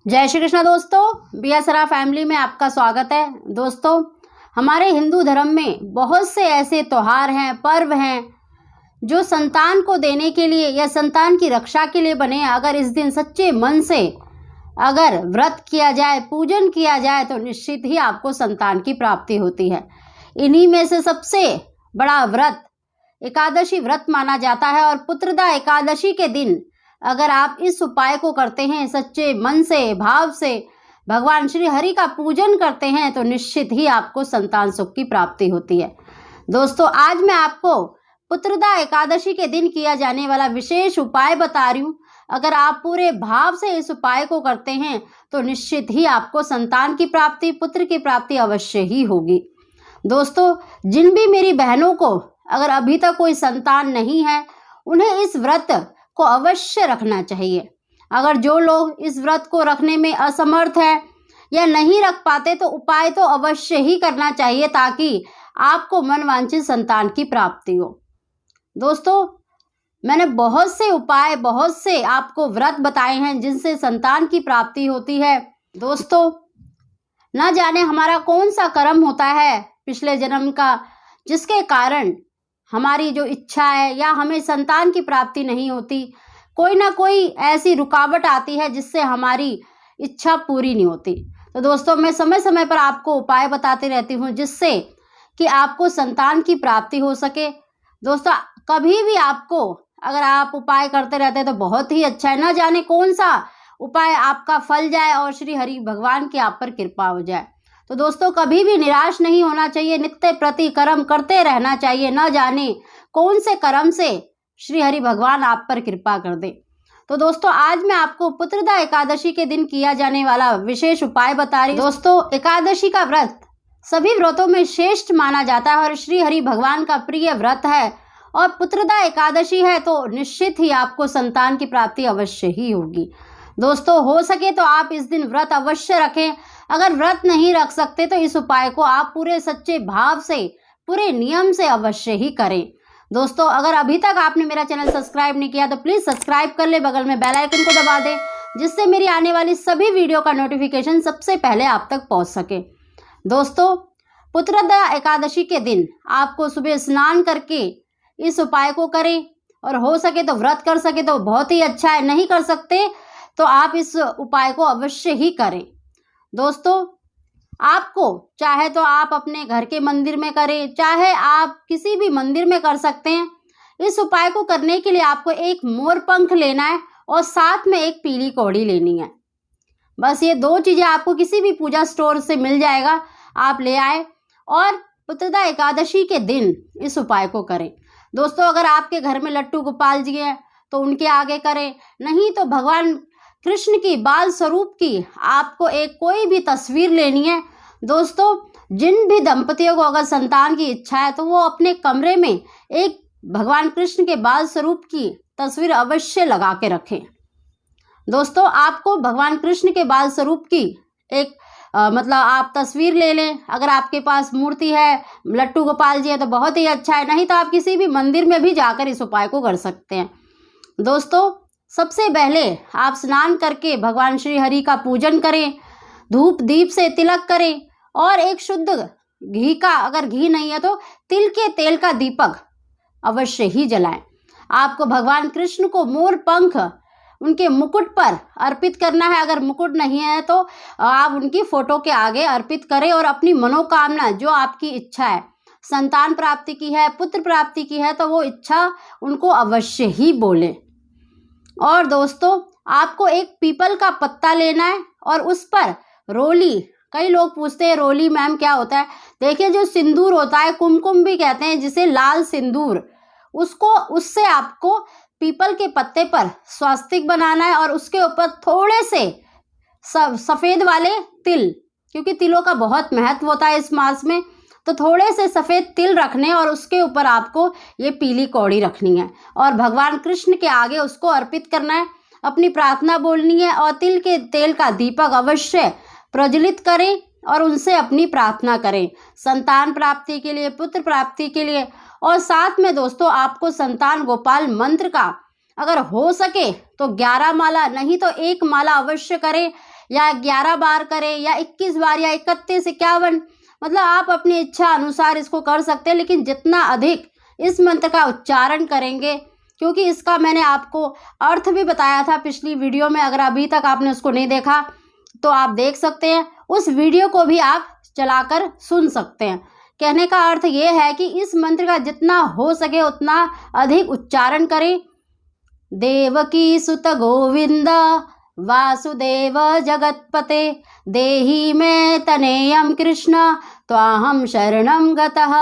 जय श्री कृष्ण दोस्तों, बिया सरा फैमिली में आपका स्वागत है। दोस्तों, हमारे हिंदू धर्म में बहुत से ऐसे त्योहार हैं, पर्व हैं जो संतान को देने के लिए या संतान की रक्षा के लिए बने हैं। अगर इस दिन सच्चे मन से अगर व्रत किया जाए, पूजन किया जाए तो निश्चित ही आपको संतान की प्राप्ति होती है। इन्हीं में से सबसे बड़ा व्रत एकादशी व्रत माना जाता है और पुत्रदा एकादशी के दिन अगर आप इस उपाय को करते हैं, सच्चे मन से, भाव से भगवान श्री हरि का पूजन करते हैं तो निश्चित ही आपको संतान सुख की प्राप्ति होती है। दोस्तों, आज मैं आपको पुत्रदा एकादशी के दिन किया जाने वाला विशेष उपाय बता रही हूँ। अगर आप पूरे भाव से इस उपाय को करते हैं तो निश्चित ही आपको संतान की प्राप्ति, पुत्र की प्राप्ति अवश्य ही होगी। दोस्तों, जिन भी मेरी बहनों को अगर अभी तक कोई संतान नहीं है, उन्हें इस व्रत को अवश्य रखना चाहिए। अगर जो लोग इस व्रत को रखने में असमर्थ है या नहीं रख पाते तो उपाय तो अवश्य ही करना चाहिए ताकि आपको मनवांछित संतान की प्राप्ति हो। दोस्तों, मैंने बहुत से उपाय, बहुत से आपको व्रत बताए हैं जिनसे संतान की प्राप्ति होती है। दोस्तों, न जाने हमारा कौन सा कर्म होता है पिछले जन्म का जिसके कारण हमारी जो इच्छा है या हमें संतान की प्राप्ति नहीं होती। कोई ना कोई ऐसी रुकावट आती है जिससे हमारी इच्छा पूरी नहीं होती। तो दोस्तों, मैं समय समय पर आपको उपाय बताती रहती हूँ जिससे कि आपको संतान की प्राप्ति हो सके। दोस्तों, कभी भी आपको अगर आप उपाय करते रहते हैं तो बहुत ही अच्छा है। न जाने कौन सा उपाय आपका फल जाए और श्री हरि भगवान की आप पर कृपा हो जाए। तो दोस्तों, कभी भी निराश नहीं होना चाहिए, नित्य प्रति कर्म करते रहना चाहिए। न जाने कौन से कर्म से श्री हरि भगवान आप पर कृपा कर दे। तो दोस्तों, आज मैं आपको पुत्रदा एकादशी के दिन किया जाने वाला विशेष उपाय बता रही हूँ। दोस्तों, एकादशी का व्रत सभी व्रतों में श्रेष्ठ माना जाता है और श्री हरि भगवान का प्रिय व्रत है और पुत्रदा एकादशी है तो निश्चित ही आपको संतान की प्राप्ति अवश्य ही होगी। दोस्तों, हो सके तो आप इस दिन व्रत अवश्य रखें। अगर व्रत नहीं रख सकते तो इस उपाय को आप पूरे सच्चे भाव से, पूरे नियम से अवश्य ही करें। दोस्तों, अगर अभी तक आपने मेरा चैनल सब्सक्राइब नहीं किया तो प्लीज़ सब्सक्राइब कर ले, बगल में बेल आइकन को दबा दें जिससे मेरी आने वाली सभी वीडियो का नोटिफिकेशन सबसे पहले आप तक पहुंच सके। दोस्तों, पुत्रदा एकादशी के दिन आपको सुबह स्नान करके इस उपाय को करें और हो सके तो व्रत कर सके तो बहुत ही अच्छा है। नहीं कर सकते तो आप इस उपाय को अवश्य ही करें। दोस्तों, आपको चाहे तो आप अपने घर के मंदिर में करें, चाहे आप किसी भी मंदिर में कर सकते हैं। इस उपाय को करने के लिए आपको एक मोर पंख लेना है और साथ में एक पीली कौड़ी लेनी है। बस ये दो चीज़ें आपको किसी भी पूजा स्टोर से मिल जाएगा, आप ले आए और पुत्रदा एकादशी के दिन इस उपाय को करें। दोस्तों, अगर आपके घर में लट्टू गोपाल जी हैं तो उनके आगे करें, नहीं तो भगवान कृष्ण की बाल स्वरूप की आपको एक कोई भी तस्वीर लेनी है। दोस्तों, जिन भी दंपतियों को अगर संतान की इच्छा है तो वो अपने कमरे में एक भगवान कृष्ण के बाल स्वरूप की तस्वीर अवश्य लगा के रखें। दोस्तों, आपको भगवान कृष्ण के बाल स्वरूप की एक आप तस्वीर ले लें। अगर आपके पास मूर्ति है, लट्टू गोपाल जी है तो बहुत ही अच्छा है, नहीं तो आप किसी भी मंदिर में भी जाकर इस उपाय को कर सकते हैं। दोस्तों, सबसे पहले आप स्नान करके भगवान श्री हरि का पूजन करें, धूप दीप से तिलक करें और एक शुद्ध घी का, अगर घी नहीं है तो तिल के तेल का दीपक अवश्य ही जलाएं। आपको भगवान कृष्ण को मोर पंख उनके मुकुट पर अर्पित करना है। अगर मुकुट नहीं है तो आप उनकी फोटो के आगे अर्पित करें और अपनी मनोकामना, जो आपकी इच्छा है, संतान प्राप्ति की है, पुत्र प्राप्ति की है, तो वो इच्छा उनको अवश्य ही बोलें। और दोस्तों, आपको एक पीपल का पत्ता लेना है और उस पर रोली, कई लोग पूछते हैं रोली मैम क्या होता है। देखिए, जो सिंदूर होता है, कुमकुम भी कहते हैं जिसे, लाल सिंदूर, उससे आपको पीपल के पत्ते पर स्वास्तिक बनाना है और उसके ऊपर थोड़े से सफ़ेद वाले तिल, क्योंकि तिलों का बहुत महत्व होता है इस मास में, तो थोड़े से सफ़ेद तिल रखने और उसके ऊपर आपको ये पीली कौड़ी रखनी है और भगवान कृष्ण के आगे उसको अर्पित करना है, अपनी प्रार्थना बोलनी है और तिल के तेल का दीपक अवश्य प्रज्वलित करें और उनसे अपनी प्रार्थना करें संतान प्राप्ति के लिए, पुत्र प्राप्ति के लिए। और साथ में दोस्तों, आपको संतान गोपाल मंत्र का अगर हो सके तो 11 माला, नहीं तो 1 माला अवश्य करें। या 11 बार करें या 21 बार या 31, 51, मतलब आप अपनी इच्छा अनुसार इसको कर सकते हैं। लेकिन जितना अधिक इस मंत्र का उच्चारण करेंगे, क्योंकि इसका मैंने आपको अर्थ भी बताया था पिछली वीडियो में, अगर अभी तक आपने उसको नहीं देखा तो आप देख सकते हैं, उस वीडियो को भी आप चलाकर सुन सकते हैं। कहने का अर्थ ये है कि इस मंत्र का जितना हो सके उतना अधिक उच्चारण करें। देवकी सुत गोविंद वासुदेव जगतपते देहि में तनेयम कृष्ण त्वाहम शरणम गतः।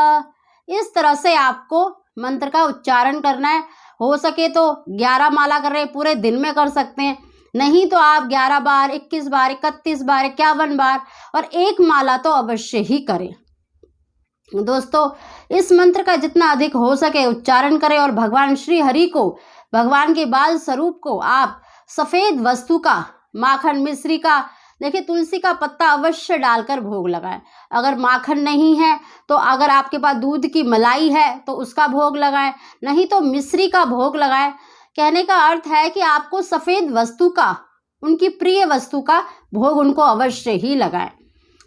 इस तरह से आपको मंत्र का उच्चारण करना है। हो सके तो 11 माला कर रहे पूरे दिन में कर सकते हैं, नहीं तो आप 11 बार, 21 बार, 31 बार, 51 बार और 1 माला तो अवश्य ही करें। दोस्तों, इस मंत्र का जितना अधिक हो सके उच्चारण करें और भगवान श्री हरि को, भगवान के बाल स्वरूप को आप सफ़ेद वस्तु का, माखन, मिश्री का, देखिए तुलसी का पत्ता अवश्य डालकर भोग लगाएं। अगर माखन नहीं है तो अगर आपके पास दूध की मलाई है तो उसका भोग लगाएं, नहीं तो मिश्री का भोग लगाएं। कहने का अर्थ है कि आपको सफ़ेद वस्तु का, उनकी प्रिय वस्तु का भोग उनको अवश्य ही लगाएं।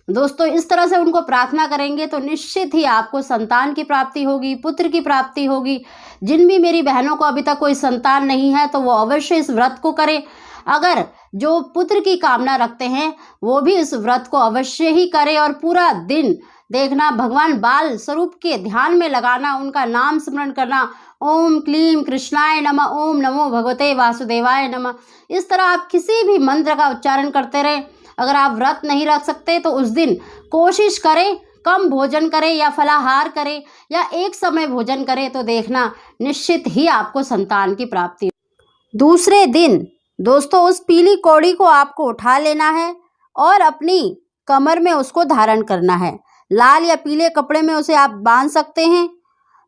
दोस्तों, इस तरह से उनको प्रार्थना करेंगे तो निश्चित ही आपको संतान की प्राप्ति होगी, पुत्र की प्राप्ति होगी। जिन भी मेरी बहनों को अभी तक कोई संतान नहीं है तो वो अवश्य इस व्रत को करें। अगर जो पुत्र की कामना रखते हैं वो भी इस व्रत को अवश्य ही करें और पूरा दिन देखना, भगवान बाल स्वरूप के ध्यान में लगाना, उनका नाम स्मरण करना, ओम क्लीम कृष्णाय नमः, ओम नमो भगवते वासुदेवाय नमः। इस तरह आप किसी भी मंत्र का उच्चारण करते रहें। अगर आप व्रत नहीं रख सकते तो उस दिन कोशिश करें कम भोजन करें या फलाहार करें या एक समय भोजन करें, तो देखना निश्चित ही आपको संतान की प्राप्ति। दूसरे दिन दोस्तों, उस पीली कौड़ी को आपको उठा लेना है और अपनी कमर में उसको धारण करना है। लाल या पीले कपड़े में उसे आप बांध सकते हैं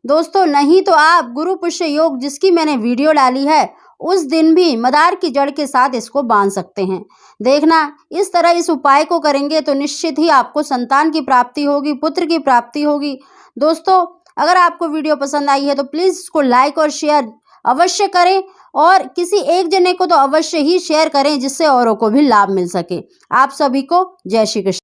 दोस्तों, नहीं तो आप गुरु पुष्य योग जिसकी मैंने वीडियो डाली है उस दिन भी मदार की जड़ के साथ इसको बांध सकते हैं। देखना, इस तरह इस उपाय को करेंगे तो निश्चित ही आपको संतान की प्राप्ति होगी, पुत्र की प्राप्ति होगी। दोस्तों, अगर आपको वीडियो पसंद आई है तो प्लीज़ इसको लाइक और शेयर अवश्य करें और किसी एक जने को तो अवश्य ही शेयर करें जिससे औरों को भी लाभ मिल सके। आप सभी को जय श्री कृष्ण।